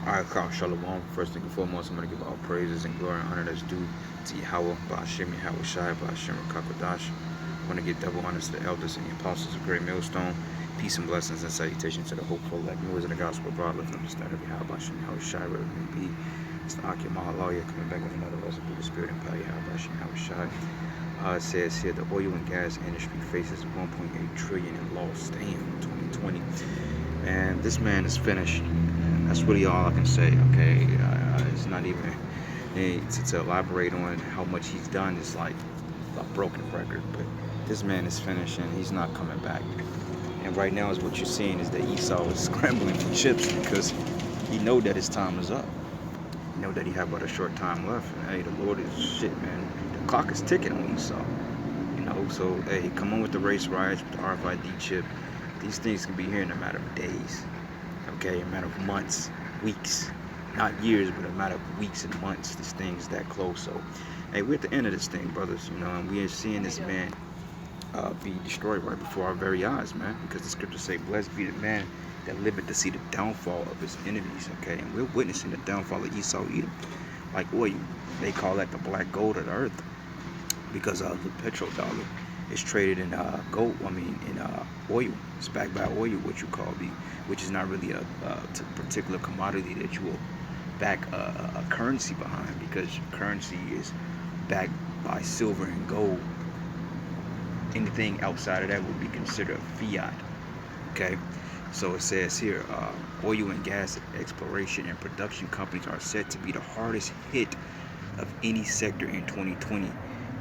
Alright, Kyle Shalom. First and foremost, I'm going to give all praises and glory and honor that's due to Yahweh, Ba'ashem Yahweh Shai, Ba'ashem Rakakwadash. I want to give double honors to the elders and the apostles of Great Millstone. Peace and blessings and salutations to the hopeful elect news of the gospel abroad, lifting up the standard of Yahweh, Ba'ashem Yahweh Shai, wherever it may be. It's the Akim Mahalaya coming back with another lesson through the spirit and power of Yahweh, Ba'ashem Yahweh Shai. It says here the oil and gas industry faces 1.8 trillion in loss. Damn, 2020. And this man is finished. And that's really all I can say. Okay, it's not even to elaborate on how much he's done. It's like a broken record. But this man is finished, and he's not coming back. And right now, is what you're seeing is that Esau is scrambling for chips because he know that his time is up. He know that he have but a short time left. And hey, the Lord is shit, man. The clock is ticking on Esau. So hey, come on with the race riots, with the RFID chip. These things can be here in a matter of days, okay, a matter of months, weeks, not years, but a matter of weeks and months. This thing is that close. So, hey, we're at the end of this thing, brothers, and we are seeing this man be destroyed right before our very eyes, man, because the scriptures say, blessed be the man that liveth to see the downfall of his enemies, okay, and we're witnessing the downfall of Esau Edom, like oil. They call that the black gold of the earth because the petrodollar is traded in oil. It's backed by oil, what you call which is not really a particular commodity that you will back a currency behind, because currency is backed by silver and gold. Anything outside of that would be considered fiat. Okay, so it says here, oil and gas exploration and production companies are said to be the hardest hit of any sector in 2020,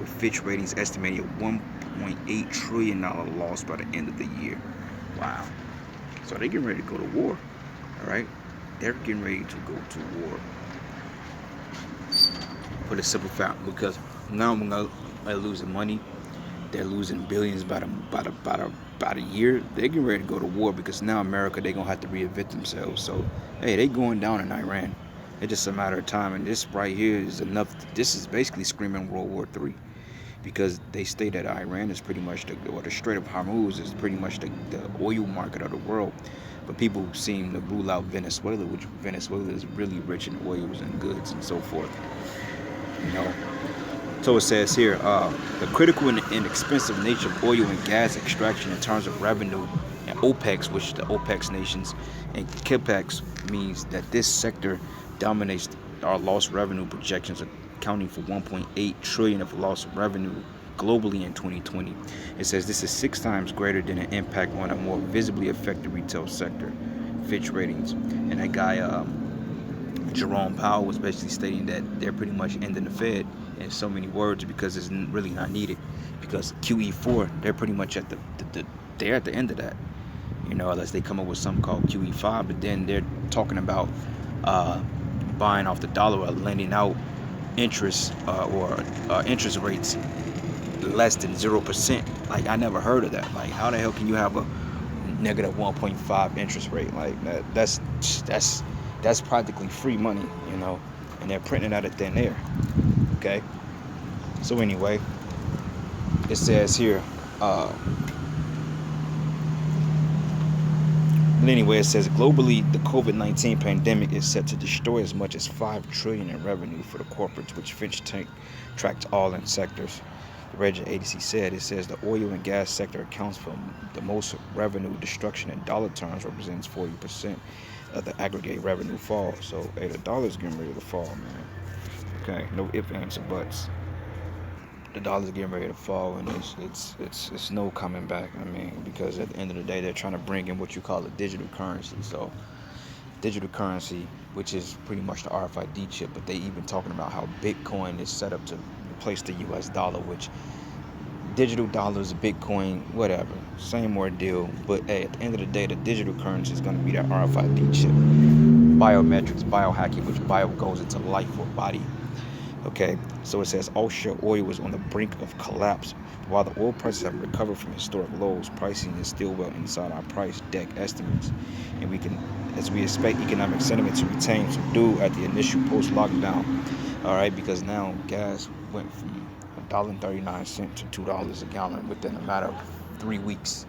with Fitch Ratings estimating a $1.8 trillion loss by the end of the year. Wow. So they're getting ready to go to war. All right? They're getting ready to go to war. For the simple fact, because now they're losing money. They're losing billions by the year. They're getting ready to go to war because now America, they're going to have to reinvent themselves. So, hey, they going down in Iran. It's just a matter of time. And this right here is enough. This is basically screaming World War III. Because they state that Iran is pretty much the Strait of Hormuz is pretty much the oil market of the world. But people seem to rule out Venezuela, which Venezuela is really rich in oils and goods and so forth. So it says here, the critical and inexpensive nature of oil and gas extraction in terms of revenue, and OPEX, which the OPEC nations, and CAPEX means that this sector dominates our lost revenue projections, accounting for 1.8 trillion of lost revenue globally in 2020. It says this is 6 times greater than an impact on a more visibly affected retail sector, Fitch Ratings. And that guy, Jerome Powell, was basically stating that they're pretty much ending the Fed in so many words because it's really not needed. Because QE4, they're pretty much at they're at the end of that. Unless they come up with something called QE5, but then they're talking about buying off the dollar or lending out interest or interest rates less than 0%. Like, I never heard of that. Like, how the hell can you have a negative 1.5 interest rate? Like that's practically free money, and they're printing out of thin air. Okay, so anyway, it says here but anyway, it says globally, the COVID-19 pandemic is set to destroy as much as $5 trillion in revenue for the corporates, which Fitch tracked all in sectors. The rating agency said, it says the oil and gas sector accounts for the most revenue destruction in dollar terms, represents 40% of the aggregate revenue fall. So, hey, the dollar's getting ready to fall, man. Okay, no ifs, ands, or buts. The dollar's getting ready to fall, and it's no coming back. I mean, because at the end of the day, they're trying to bring in what you call a digital currency. So, digital currency, which is pretty much the RFID chip, but they even talking about how Bitcoin is set up to replace the US dollar, which digital dollars, Bitcoin, whatever, same ordeal. But hey, at the end of the day, the digital currency is going to be that RFID chip. Biometrics, biohacking, which bio goes into life or body. Okay, so it says offshore oil is on the brink of collapse. While the oil prices have recovered from historic lows, pricing is still well inside our price deck estimates, and we expect economic sentiment to retain subdued at the initial post-lockdown. All right, because now gas went from $1.39 to $2 a gallon within a matter of 3 weeks.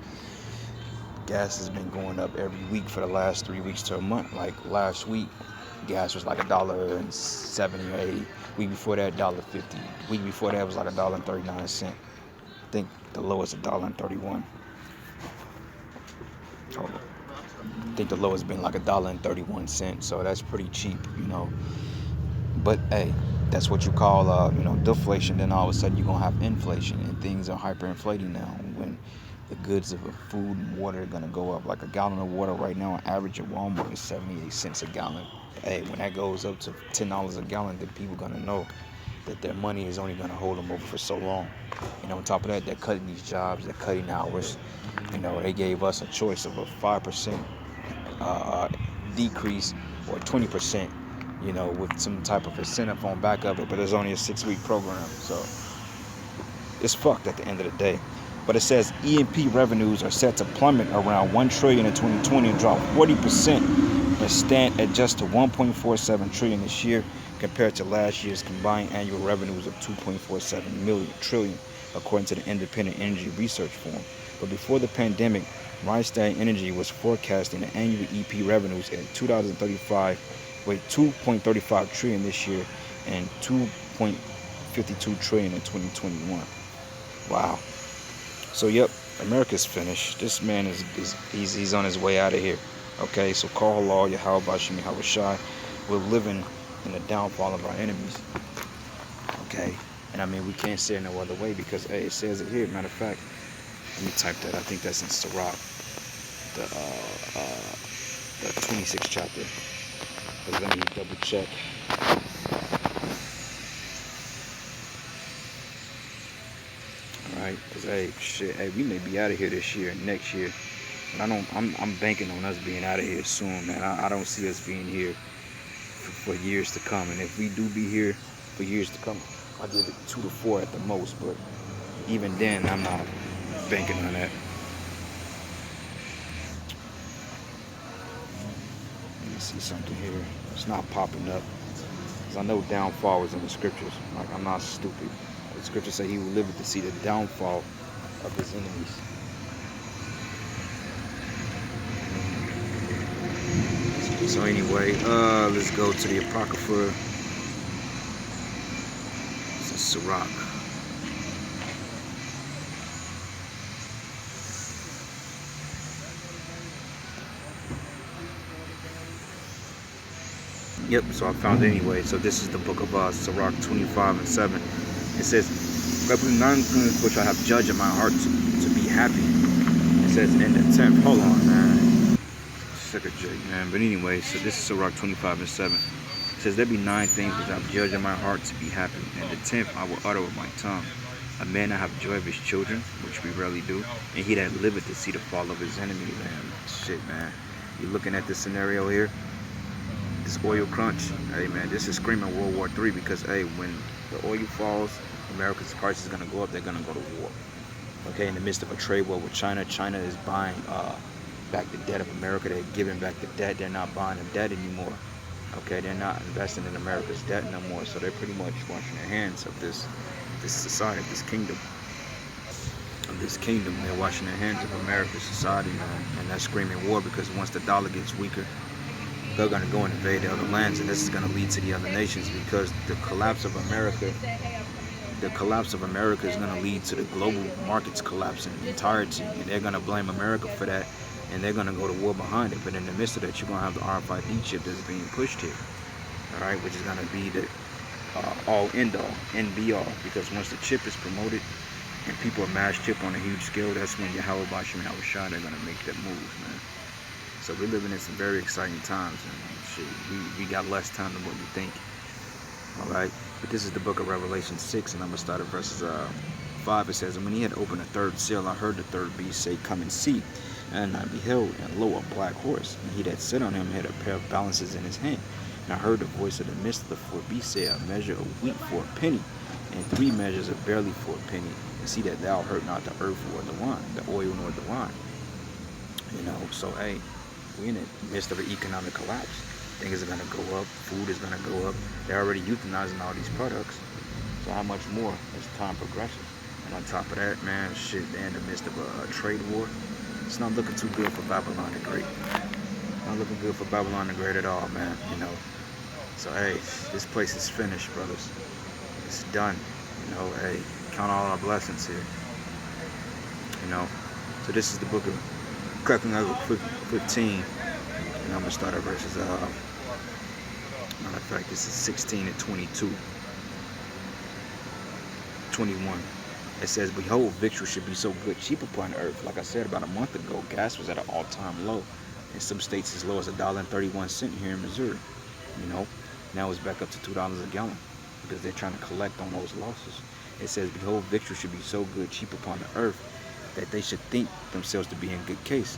Gas has been going up every week for the last 3 weeks to a month. Like last week, Gas was like $1.70 or 80. Week before that, $1.50. Week before that was like $1.39. I think the lowest $1.31. Hold on. I think the lowest been like $1.31. So that's pretty cheap, you know. But hey, that's what you call, deflation. Then all of a sudden you're gonna have inflation, and things are hyperinflating now. When the goods of food and water are gonna go up, like a gallon of water right now, on average at Walmart is 78 cents a gallon. Hey, when that goes up to $10 a gallon, then people gonna know that their money is only gonna hold them over for so long. And on top of that, they're cutting these jobs, they're cutting hours. They gave us a choice of a 5% decrease or 20%, with some type of incentive on back of it, but it's only a 6-week program, so it's fucked at the end of the day. But it says E&P revenues are set to plummet around $1 trillion in 2020 and drop 40%, but stand at just to $1.47 trillion this year compared to last year's combined annual revenues of $2.47 trillion, according to the Independent Energy Research Forum. But before the pandemic, Rystad Energy was forecasting the annual EP revenues in 2035 with $2.35 trillion this year and $2.52 trillion in 2021. Wow. So yep, America's finished. This man he's on his way out of here. Okay, so call Allah, Yahweh Bashim, Yahweh Shai. We're living in the downfall of our enemies. Okay, and I mean we can't say it no other way because hey, it says it here. Matter of fact, let me type that. I think that's in Sirach, the 26th chapter. But let me double check. Alright, because hey, we may be out of here this year and next year. But I'm banking on us being out of here soon, man. I don't see us being here for years to come. And if we do be here for years to come, I'll give it 2 to 4 at the most. But even then, I'm not banking on that. Let me see something here. It's not popping up. Because I know downfall is in the scriptures. Like, I'm not stupid. The scriptures say he will live to see the downfall of his enemies. So anyway, let's go to the Apocrypha. This is Sirach. Yep, so I found it anyway. So this is the book of Sirach 25:7. It says, "Every 9 things which I have judged in my heart to be happy." It says in the 10th. Hold on, man. Sick of Jake, man. But anyway, so this is Sirach 25:7. It says, "There be 9 things which I have judged in my heart to be happy, and the 10th I will utter with my tongue. A man that have joy of his children, which we rarely do, and he that liveth to see the fall of his enemy." Man, shit, man. You looking at this scenario here? This oil crunch, hey man, this is screaming World War III because hey, when the oil falls, America's price is gonna go up. They're gonna go to war. Okay, in the midst of a trade war with China, China is buying back the debt of America. They're giving back the debt. They're not buying the debt anymore. Okay, they're not investing in America's debt no more. So they're pretty much washing their hands of this society, this kingdom. They're washing their hands of America's society, man, and that's screaming war because once the dollar gets weaker, they're going to go and invade the other lands, and this is going to lead to the other nations because the collapse of America is going to lead to the global markets collapsing in entirety, and they're going to blame America for that, and they're going to go to war behind it. But in the midst of that, you're going to have the RFID chip that's being pushed here, all right, which is going to be the all end all, and be all, because once the chip is promoted and people are mass chip on a huge scale, that's when Yahweh Bashim, Yahweh Shai, they're going to make that move, man. So we're living in some very exciting times, and shit, we got less time than what we think. All right, but this is the book of Revelation 6, and I'm gonna start at verses 5. It says, "And when he had opened the 3rd seal, I heard the 3rd beast say, Come and see. And I beheld, and lo, a black horse, and he that sat on him had a pair of balances in his hand. And I heard the voice of the midst of the 4th beast say, A measure of wheat for a penny, and 3 measures of barley for a penny. And see that thou hurt not the earth or the wine, the oil nor the wine." So hey, we're in the midst of an economic collapse. Things are going to go up. Food is going to go up. They're already euthanizing all these products. So how much more as time progresses? And on top of that, man, shit, they're in the midst of a trade war. It's not looking too good for Babylon the Great. Not looking good for Babylon the Great at all, man. So hey, this place is finished, brothers. It's done. You know, hey, count all our blessings here. You know. So this is the book of Colossians 15. And I'm gonna start at verses matter of fact, this is 16 and 22. 21. It says, behold, victuals should be so good, cheap upon earth. Like I said about a month ago, gas was at an all-time low. In some states as low as $1.31 here in Missouri. You know, now it's back up to $2 a gallon because they're trying to collect on those losses. It says, behold, victuals should be so good, cheap upon the earth, that they should think themselves to be in good case.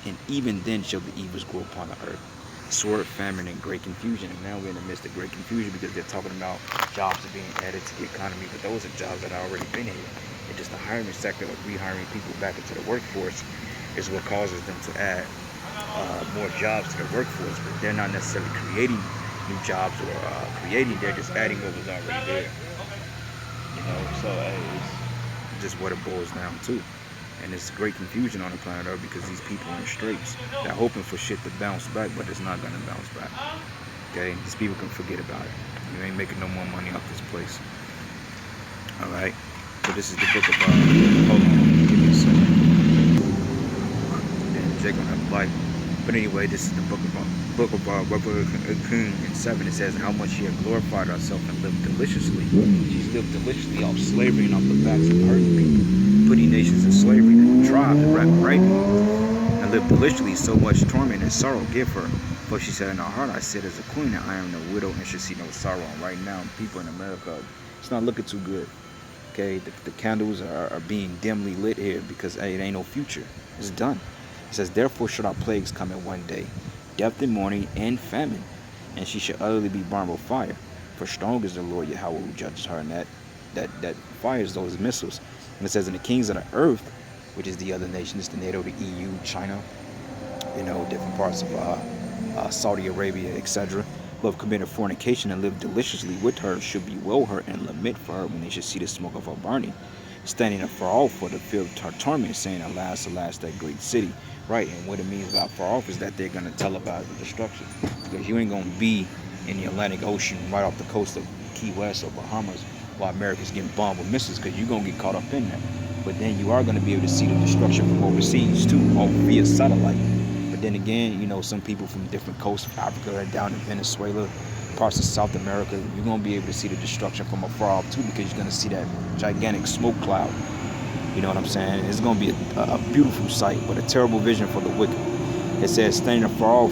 And even then shall the evils grow upon the earth. Sword, famine, and great confusion. And now we're in the midst of great confusion because they're talking about jobs are being added to the economy, but those are jobs that are already been here. And just the hiring sector of rehiring people back into the workforce is what causes them to add more jobs to the workforce, but they're not necessarily creating new jobs or they're just adding what was already there. You know, so it's just what it boils down to. And it's great confusion on the planet Earth because these people are in straits. They're hoping for shit to bounce back, but it's not going to bounce back. Okay? These people can forget about it. You ain't making no more money off this place. Alright? So this is the book of, hold on, give me a second. Damn, Jake on that light. But anyway, this is the book of Revelation 7. It says how much she had glorified herself and lived deliciously. She's lived deliciously off slavery and off the backs of hurting people, putting nations in slavery, and tribes and raping, and lived deliciously. So much torment and sorrow give her. For she said in her heart, I sit as a queen, and I am no widow, and should see no sorrow. And right now, people in America, it's not looking too good. Okay, the candles are being dimly lit here because hey, it ain't no future. It's done. It says, therefore should our plagues come in one day, death and mourning and famine, and she shall utterly be burned with fire. For strong is the Lord Yahweh who judges her, and that fires those missiles. And it says, in the kings of the earth, which is the other nations, the NATO, the EU, China, you know, different parts of Saudi Arabia, etc., who have committed fornication and lived deliciously with her, should bewail her and lament for her when they should see the smoke of her burning, standing afar off for the fear of her torment, saying, alas, alas, that great city. Right, and what it means by far off is that they're going to televise the destruction. Because you ain't going to be in the Atlantic Ocean right off the coast of Key West or Bahamas while America's getting bombed with missiles, because you're going to get caught up in that. But then you are going to be able to see the destruction from overseas too, or via satellite. But then again, you know, some people from different coasts of Africa, down in Venezuela, parts of South America, you're going to be able to see the destruction from afar off too, because you're going to see that gigantic smoke cloud. You know what I'm saying? It's going to be a beautiful sight, but a terrible vision for the wicked. It says, standing afar off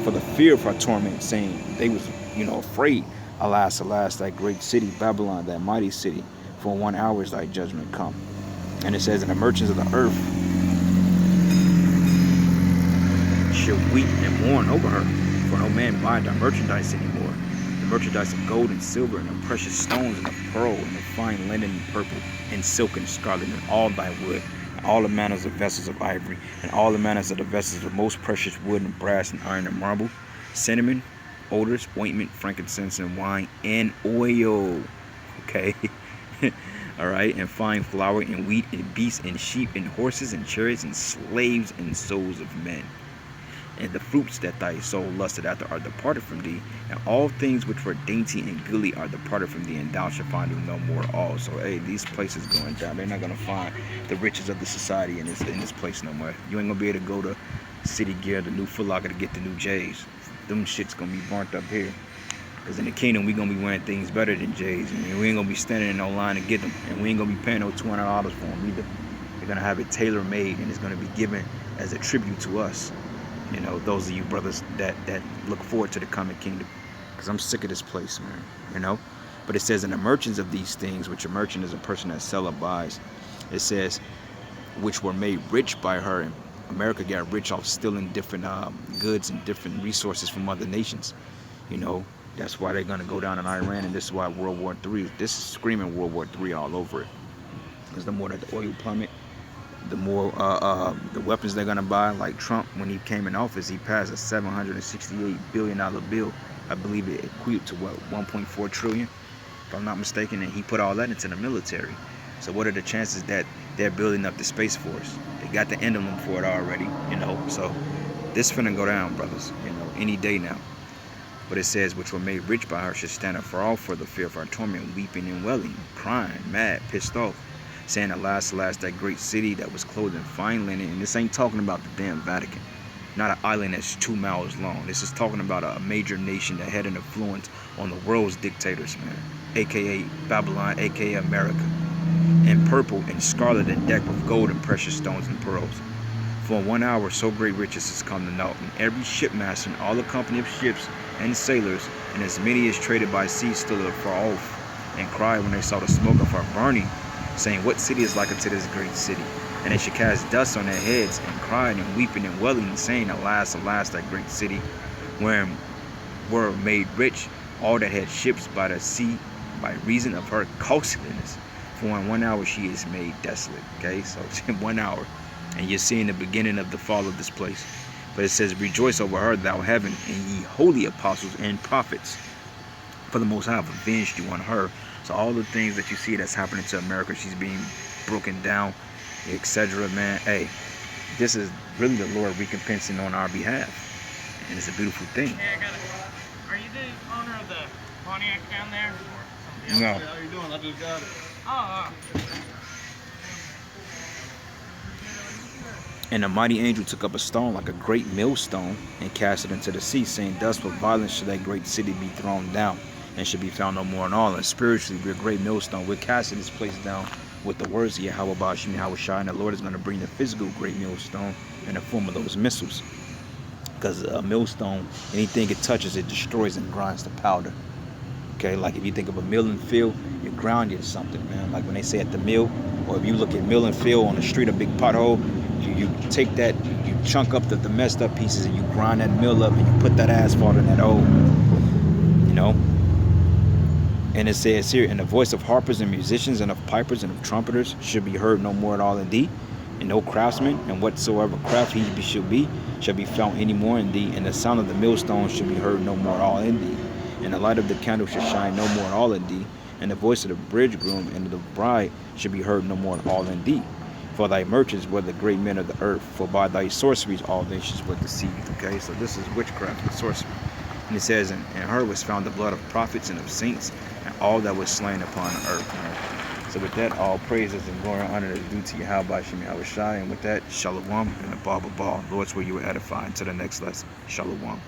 for the fear of her torment, saying they was, you know, afraid. Alas, alas, that great city, Babylon, that mighty city, for 1 hour is thy judgment come. And it says, and the merchants of the earth shall weep and mourn over her, for no man buy thy merchandise anymore. The merchandise of gold and silver and of precious stones and of pearl and of fine linen and purple and silk and scarlet and all thy wood, and all the manners of vessels of ivory, and all the manners of the vessels of most precious wood and brass and iron and marble, cinnamon, odors, ointment, frankincense, and wine, and oil. Okay? All right? And fine flour and wheat and beasts and sheep and horses and chariots and slaves and souls of men. And the fruits that thy soul lusted after are departed from thee, and all things which were dainty and goodly are departed from thee, and thou shalt find them no more at all. So, hey, these places going down. They're not going to find the riches of the society in this place no more. You ain't going to be able to go to City Gear, the new Foot Locker, to get the new J's. Them shit's going to be burnt up here. Because in the kingdom, we going to be wearing things better than J's. And we ain't going to be standing in no line to get them. And we ain't going to be paying no $200 for them either. They're going to have it tailor-made, and it's going to be given as a tribute to us. You know, those of you brothers that look forward to the coming kingdom. Because I'm sick of this place, man. You know? But it says, and the merchants of these things, which a merchant is a person that sells or buys, it says, which were made rich by her. And America got rich off stealing different goods and different resources from other nations. You know? That's why they're going to go down in Iran, and this is why World War III, this is screaming World War III all over it. Because the more that the oil plummet, the more the weapons they're going to buy. Like Trump, when he came in office, he passed a $768 billion bill. I believe it equated to, what, 1.4 trillion, if I'm not mistaken, and he put all that into the military. So what are the chances that they're building up the Space Force? They got the emblem for it already, you know. So this finna go down, brothers, you know, any day now. But it says, which were made rich by her should stand afar off for the fear of our torment, weeping and wailing, crying, mad, pissed off, saying, alas, alas, that great city that was clothed in fine linen. And this ain't talking about the damn Vatican. Not an island that's 2 miles long. This is talking about a major nation that had an influence on the world's dictators, man. AKA Babylon, AKA America. In purple and scarlet and decked with gold and precious stones and pearls. For in 1 hour so great riches has come to naught, and every shipmaster and all the company of ships and sailors, and as many as traded by sea stood afar off, and cried when they saw the smoke of her burning, saying, what city is like unto this great city? And they should cast dust on their heads, and cried and weeping and wailing, saying, alas, alas, that great city, wherein were made rich all that had ships by the sea, by reason of her costliness. For in 1 hour she is made desolate. Okay, so it's in 1 hour. And you're seeing the beginning of the fall of this place. But it says, rejoice over her, thou heaven, and ye holy apostles and prophets. For the Most High have avenged you on her. So all the things that you see that's happening to America, she's being broken down, etc. Man, hey, this is really the Lord recompensing on our behalf. And it's a beautiful thing. Hey, are you the owner of the Pontiac down there? No. How you doing? I just got it. Oh. And the mighty angel took up a stone like a great millstone and cast it into the sea, saying, thus with violence shall that great city be thrown down, and should be found no more in all. And spiritually, we're a great millstone. We're casting this place down with the words of Yahweh Bashim Yahweh Shai, and the Lord is going to bring the physical great millstone in the form of those missiles. Because a millstone, anything it touches, it destroys and grinds to powder. Okay, like if you think of a mill and field, you ground it to something, man. Like when they say at the mill, or if you look at mill and field on the street, a big pothole, you take that, you chunk up the messed up pieces and you grind that mill up and you put that asphalt in that hole, you know. And it says here, and the voice of harpers and musicians and of pipers and of trumpeters should be heard no more at all in thee, and no craftsman, and whatsoever craft he shall be found any more in thee, and the sound of the millstone should be heard no more at all in thee, and the light of the candle should shine no more at all in thee, and the voice of the bridegroom and of the bride should be heard no more at all in thee. For thy merchants were the great men of the earth, for by thy sorceries all nations were deceived. Okay, so this is witchcraft and sorcery. And it says, in her was found the blood of prophets and of saints, and all that was slain upon the earth. Right? So with that, all praises and glory and honor is due to Yahweh Bashim Yahweh Shai. And with that, Shalom and the Baba Ball. Lord's where you will edify. Until the next lesson. Shalom.